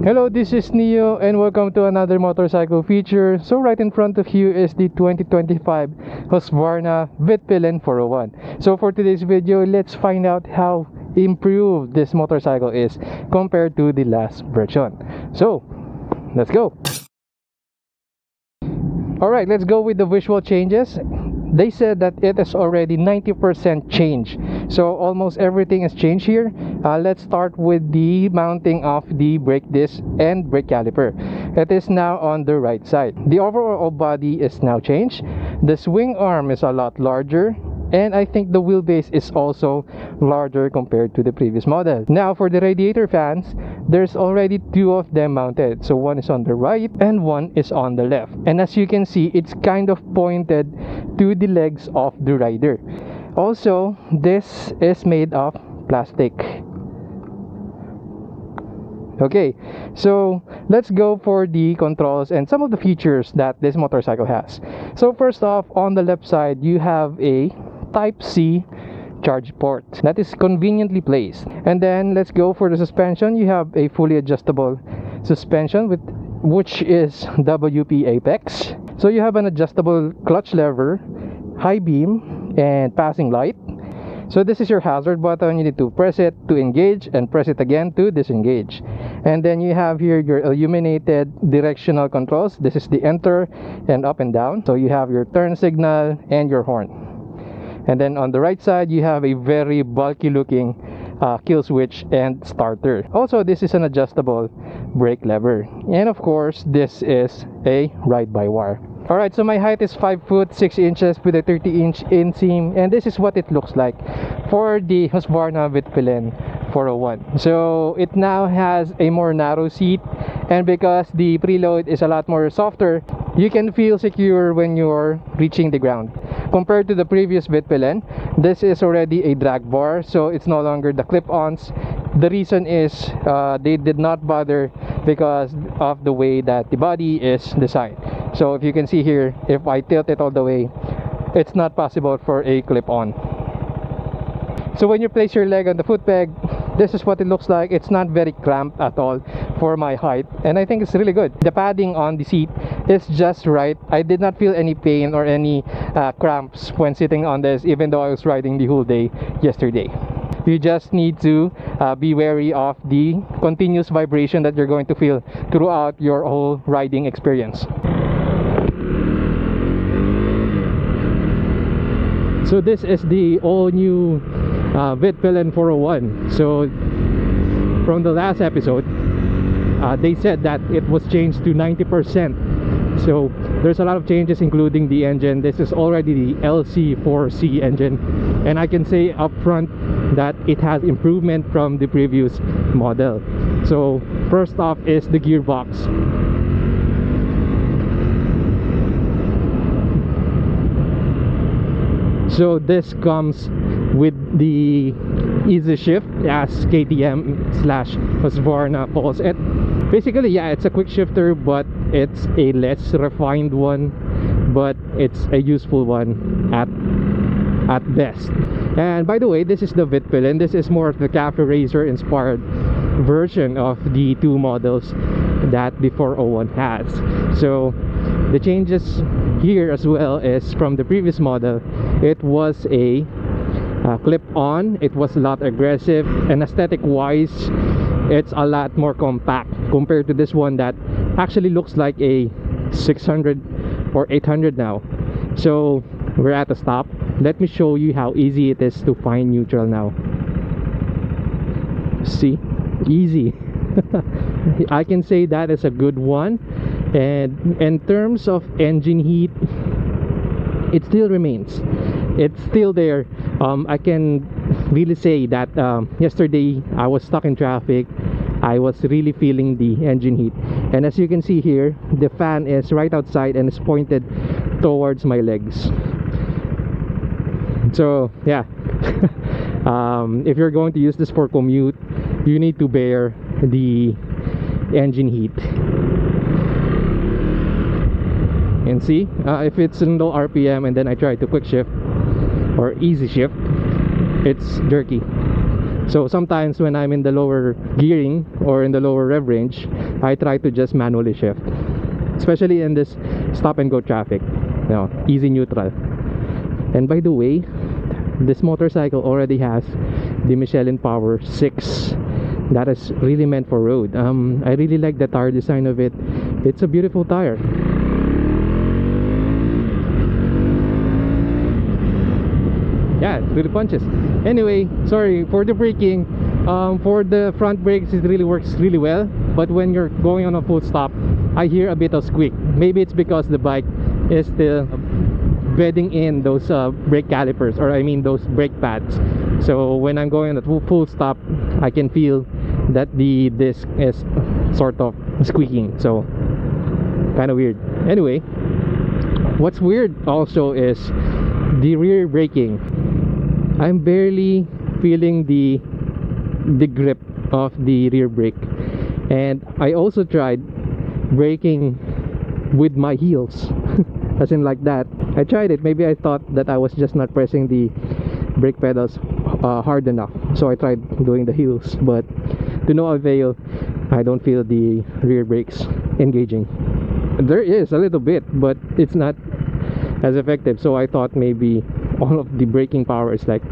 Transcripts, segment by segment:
Hello, this is Neo and welcome to another motorcycle feature. So right in front of you is the 2025 Husqvarna Vitpillen 401. So for today's video, let's find out how improved this motorcycle is compared to the last version. So let's go. Alright, let's go with the visual changes. They said that it is already 90% change, so almost everything is changed here. Let's start with the mounting of the brake disc and brake caliper. It is now on the right side. The overall body is now changed. The swing arm is a lot larger, and I think the wheelbase is also larger compared to the previous model. Now for the radiator fans, there's already two of them mounted. So one is on the right and one is on the left. And as you can see, it's kind of pointed to the legs of the rider. Also, this is made of plastic. Okay, so let's go for the controls and some of the features that this motorcycle has. So first off, on the left side, you have a Type-C charge port that is conveniently placed. And then let's go for the suspension. You have a fully adjustable suspension which is WP Apex. So you have an adjustable clutch lever, high beam, and passing light. So this is your hazard button. You need to press it to engage and press it again to disengage. And then you have here your illuminated directional controls. This is the enter and up and down. So you have your turn signal and your horn. And then on the right side, you have a very bulky looking kill switch and starter. Also, this is an adjustable brake lever. And of course, this is a ride-by-wire. Alright, so my height is 5 foot 6 inches with a 30-inch inseam, and this is what it looks like for the Husqvarna Vitpillen 401. So it now has a more narrow seat, and because the preload is a lot more softer, you can feel secure when you're reaching the ground. Compared to the previous Vitpillen, this is already a drag bar, so it's no longer the clip-ons. The reason is they did not bother because of the way that the body is designed. So if you can see here, if I tilt it all the way, it's not possible for a clip-on. So when you place your leg on the foot peg, this is what it looks like. It's not very cramped at all for my height, and I think it's really good. The padding on the seat is just right. I did not feel any pain or any cramps when sitting on this, even though I was riding the whole day yesterday. You just need to be wary of the continuous vibration that you're going to feel throughout your whole riding experience. So this is the all-new Vitpillen 401. So from the last episode, they said that it was changed to 90%. So there's a lot of changes, including the engine. This is already the LC4C engine, and I can say up front that it has improvement from the previous model. So first off is the gearbox. So this comes with the easy shift, as KTM/Husqvarna calls it. Basically, yeah, it's a quick shifter, but it's a less refined one, but it's a useful one at best. And by the way, this is the Vitpillen. This is more of the Cafe Racer inspired version of the two models that the 401 has. So the changes here as well is from the previous model. It was a clip-on. It was a lot aggressive, and aesthetic wise, it's a lot more compact compared to this one that actually looks like a 600 or 800 now. So we're at a stop. Let me show you how easy it is to find neutral now. See, easy. I can say that is a good one. And in terms of engine heat, it still remains. It's still there. I can really say that yesterday I was stuck in traffic. I was really feeling the engine heat, and as you can see here, the fan is right outside and is pointed towards my legs. So yeah, if you're going to use this for commute, you need to bear the engine heat. And see, if it's in low RPM and then I try to quick shift or easy shift, it's jerky. So sometimes when I'm in the lower gearing or in the lower rev range, I try to just manually shift, especially in this stop and go traffic, you know, easy neutral. And by the way, this motorcycle already has the Michelin Power 6 that is really meant for road. I really like the tire design of it. It's a beautiful tire. Yeah, it really punches. Anyway, sorry for the braking. For the front brakes, it really works really well, but when you're going on a full stop, I hear a bit of squeak. Maybe it's because the bike is still bedding in those brake calipers, or I mean those brake pads. So when I'm going on a full stop, I can feel that the disc is sort of squeaking. So kind of weird. Anyway, what's weird also is the rear braking. I'm barely feeling the grip of the rear brake, and I also tried braking with my heels as in like that. I tried it. Maybe I thought that I was just not pressing the brake pedals hard enough, so I tried doing the heels, but to no avail. I don't feel the rear brakes engaging. There is a little bit, but it's not as effective. So I thought maybe all of the braking power is like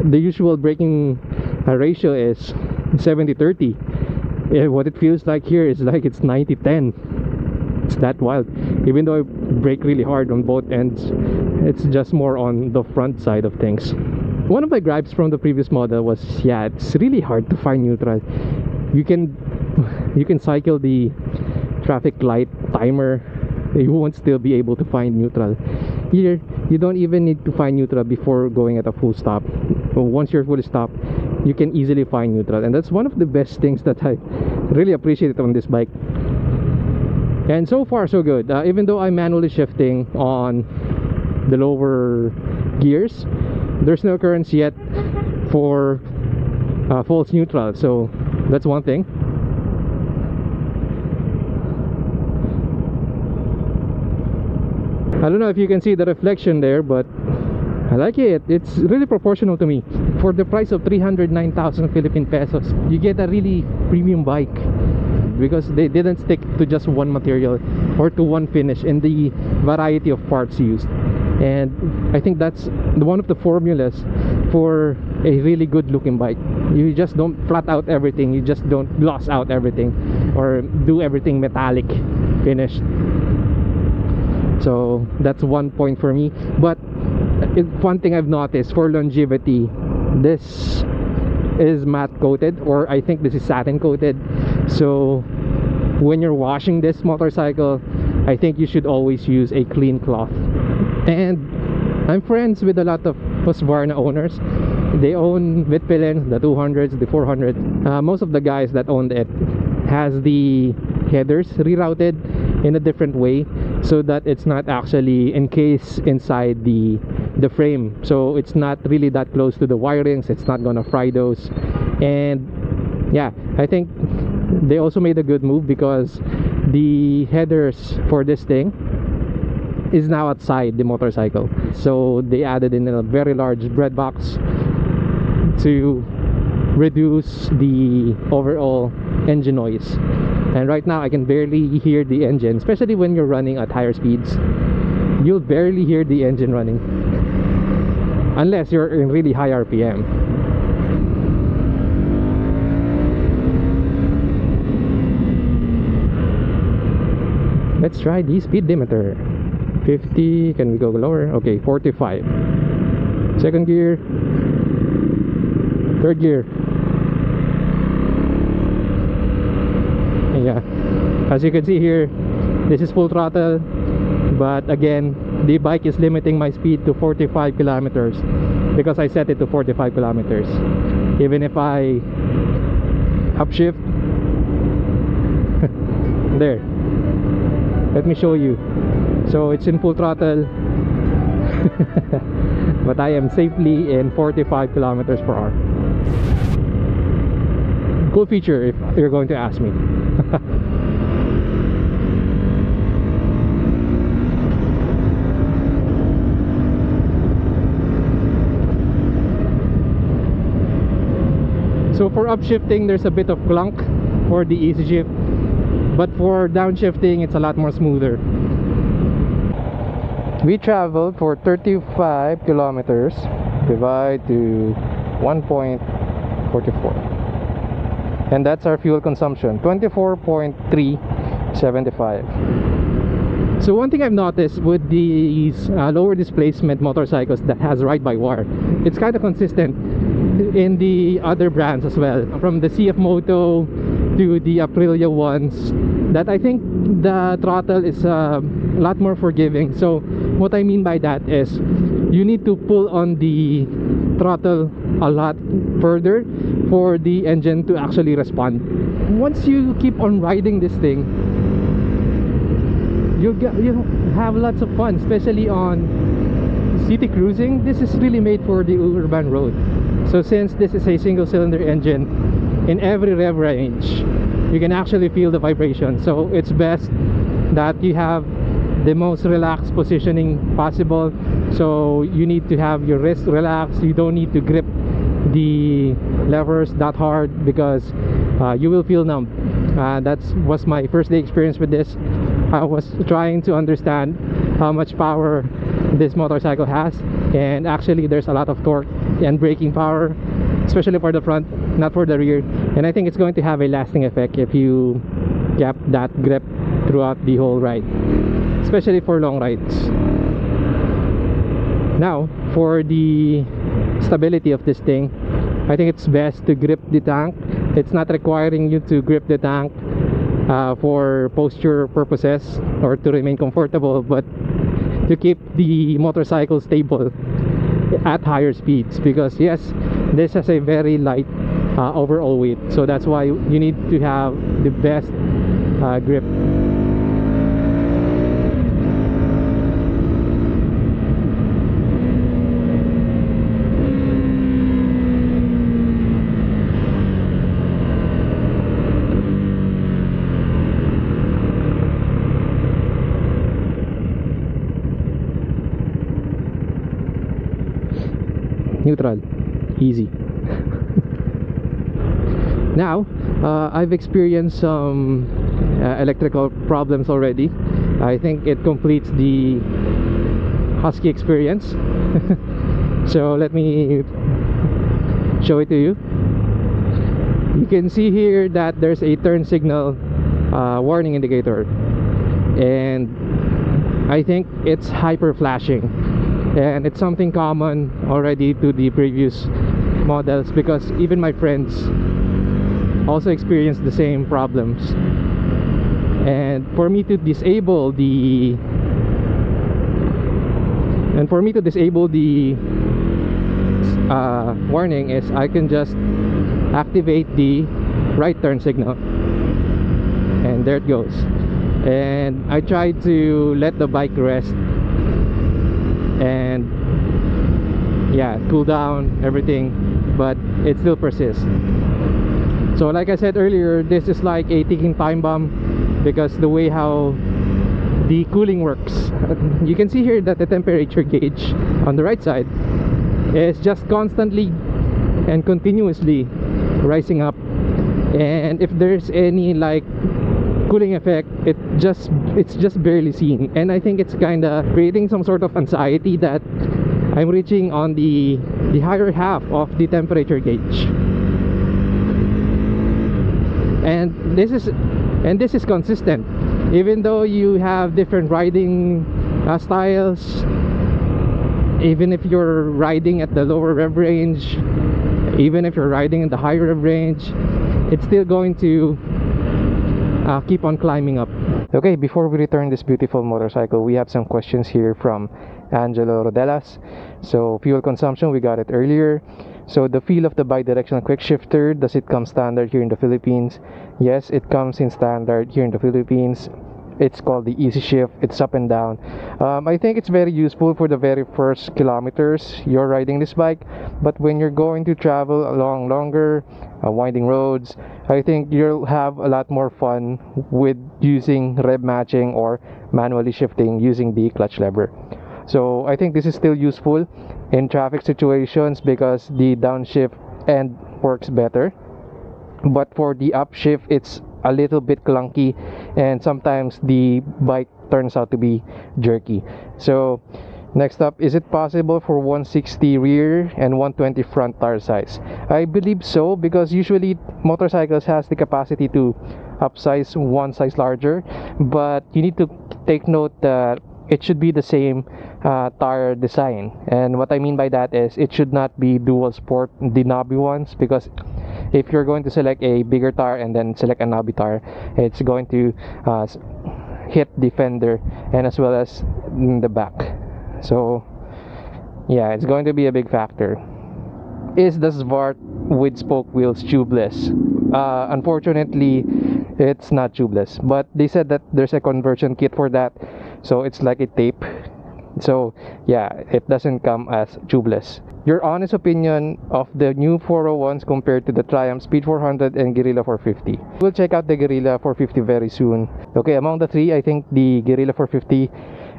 the usual braking ratio is 70-30. What it feels like here is like it's 90-10. It's that wild. Even though I brake really hard on both ends, it's just more on the front side of things. One of my gripes from the previous model was, yeah, it's really hard to find neutral. You can cycle the traffic light timer, you won't still be able to find neutral. Here, you don't even need to find neutral before going at a full stop. Once you're fully stopped, you can easily find neutral, and that's one of the best things that I really appreciate on this bike. And so far so good. Even though I'm manually shifting on the lower gears, there's no occurrence yet for false neutral, so that's one thing. I don't know if you can see the reflection there, but I like it. It's really proportional to me. For the price of 309,000 Philippine pesos, you get a really premium bike, because they didn't stick to just one material or to one finish in the variety of parts used. And I think that's one of the formulas for a really good looking bike. You just don't flat out everything, you just don't gloss out everything or do everything metallic finished. So that's one point for me. But one thing I've noticed for longevity, this is matte coated, or I think this is satin coated. So when you're washing this motorcycle, I think you should always use a clean cloth. And I'm friends with a lot of Husqvarna owners. They own Vitpillen, the 200s, the 400. Most of the guys that owned it has the headers rerouted in a different way, so that it's not actually encased inside the frame, so it's not really that close to the wirings. It's not gonna fry those. And yeah, I think they also made a good move, because the headers for this thing is now outside the motorcycle, so they added in a very large bread box to reduce the overall engine noise. And right now I can barely hear the engine, especially when you're running at higher speeds. You'll barely hear the engine running unless you're in really high RPM. Let's try the speed limiter. 50, can we go lower? Okay, 45. Second gear, third gear. Yeah, as you can see here, this is full throttle, but again, the bike is limiting my speed to 45 kilometers because I set it to 45 kilometers. Even if I upshift there, let me show you. So it's in full throttle but I am safely in 45 kilometers per hour. Cool feature if you're going to ask me. So for upshifting, there's a bit of clunk for the easy shift, but for downshifting, it's a lot more smoother. We traveled for 35 kilometers, divide to 1.44, and that's our fuel consumption, 24.375. So one thing I've noticed with these lower displacement motorcycles that has ride-by-wire, it's kind of consistent in the other brands as well, from the CF Moto to the Aprilia ones, that I think the throttle is a lot more forgiving. So what I mean by that is you need to pull on the throttle a lot further for the engine to actually respond. Once you keep on riding this thing, you have lots of fun, especially on city cruising. This is really made for the urban road. So since this is a single cylinder engine, in every rev range you can actually feel the vibration. So it's best that you have the most relaxed positioning possible. So you need to have your wrist relaxed. You don't need to grip the levers that hard because you will feel numb. That was my first day experience with this. I was trying to understand how much power this motorcycle has, and actually there's a lot of torque and braking power, especially for the front, not for the rear. And I think it's going to have a lasting effect if you kept that grip throughout the whole ride, especially for long rides. Now for the stability of this thing, I think it's best to grip the tank. It's not requiring you to grip the tank for posture purposes or to remain comfortable, but to keep the motorcycle stable at higher speeds, because yes, this has a very light overall weight, so that's why you need to have the best grip. Neutral, easy. Now I've experienced some electrical problems already. I think it completes the Husky experience. So let me show it to you. You can see here that there's a turn signal warning indicator, and I think it's hyper flashing, and it's something common already to the previous models, because even my friends also experienced the same problems. And for me to disable the warning is I can just activate the right turn signal, and there it goes. And I tried to let the bike rest and yeah, cool down everything, but it still persists. So like I said earlier, this is like a ticking time bomb, because the way how the cooling works, you can see here that the temperature gauge on the right side is just constantly and continuously rising up, and if there's any like cooling effect, it's just barely seen. And I think it's kind of creating some sort of anxiety that I'm reaching on the higher half of the temperature gauge. And this is consistent, even though you have different riding styles. Even if you're riding at the lower rev range, even if you're riding in the higher rev range, it's still going to keep on climbing up. Okay, before we return this beautiful motorcycle, we have some questions here from Angelo Rodelas. So fuel consumption, we got it earlier. So the feel of the bi-directional quick shifter, does it come standard here in the Philippines? Yes, it comes in standard here in the Philippines. It's called the Easy Shift. It's up and down. I think it's very useful for the very first kilometers you're riding this bike, but when you're going to travel along longer winding roads, I think you'll have a lot more fun with using rev matching or manually shifting using the clutch lever. So I think this is still useful in traffic situations because the downshift end works better but for the upshift it's a little bit clunky, and sometimes the bike turns out to be jerky. So next up, is it possible for 160 rear and 120 front tire size? I believe so, because usually motorcycles has the capacity to upsize one size larger, but you need to take note that it should be the same tire design. And what I mean by that is it should not be dual sport, the knobby ones, because if you're going to select a bigger tire and then select a knobby tire, it's going to hit the fender and as well as in the back. So yeah, it's going to be a big factor. Is the Svart with spoke wheels tubeless? Unfortunately, it's not tubeless, but they said that there's a conversion kit for that, so it's like a tape. So yeah, it doesn't come as tubeless. Your honest opinion of the new 401s compared to the Triumph Speed 400 and Guerrilla 450. We'll check out the Guerrilla 450 very soon. Okay, among the three, I think the Guerrilla 450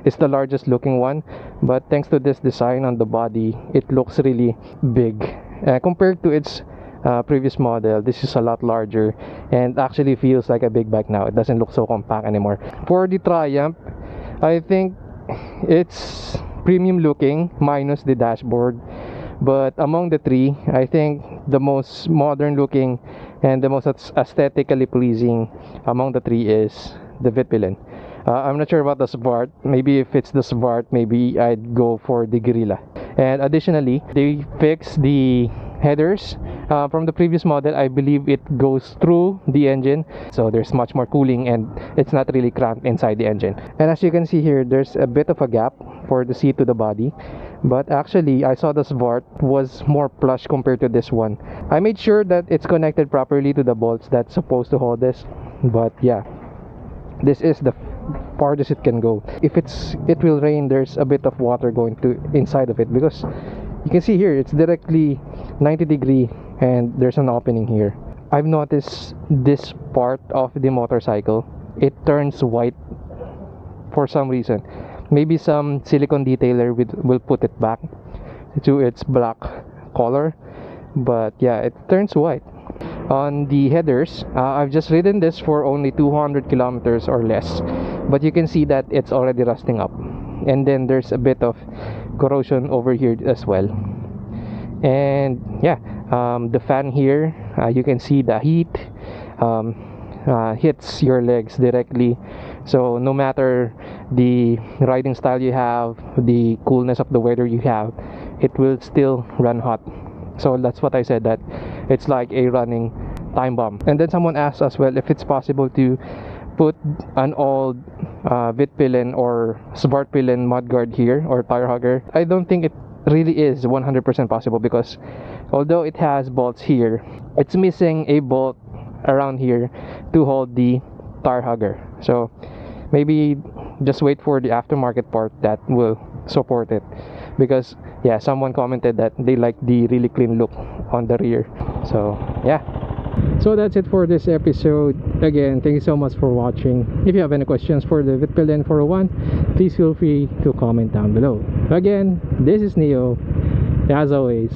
is the largest looking one, but thanks to this design on the body, it looks really big. Compared to its previous model, this is a lot larger and actually feels like a big bike now. It doesn't look so compact anymore. For the Triumph, I think it's premium looking minus the dashboard, but among the three, I think the most modern looking and the most aesthetically pleasing among the three is the Vitpillen. I'm not sure about the Svart. Maybe if it's the Svart, maybe I'd go for the Guerrilla. And additionally, they fixed the headers from the previous model. I believe it goes through the engine, so there's much more cooling and it's not really cramped inside the engine. And as you can see here, there's a bit of a gap for the seat to the body, but actually I saw the Svart was more plush compared to this one. I made sure that it's connected properly to the bolts that's supposed to hold this, but yeah, this is the farthest it can go. If it will rain, there's a bit of water going to inside of it, because you can see here it's directly 90-degree and there's an opening here. I've noticed this part of the motorcycle, it turns white for some reason. Maybe some silicone detailer will put it back to its black color, but yeah, it turns white. On the headers, I've just ridden this for only 200 kilometers or less, but you can see that it's already rusting up, and then there's a bit of corrosion over here as well. And yeah, the fan here, you can see the heat hits your legs directly, so no matter the riding style you have, the coolness of the weather you have, it will still run hot. So that's what I said, that it's like a running time bomb. And then someone asked as well if it's possible to put an old Vitpillen or Svartpillen mudguard here or tire hugger. I don't think it really is 100% possible, because although it has bolts here, it's missing a bolt around here to hold the tire hugger. So maybe just wait for the aftermarket part that will support it, because yeah, someone commented that they like the really clean look on the rear. So yeah, so that's it for this episode. Again, thank you so much for watching. If you have any questions for the Vitpillen 401, please feel free to comment down below. Again, this is Neo. As always,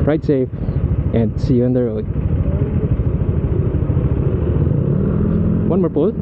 ride safe and see you on the road. One more pull.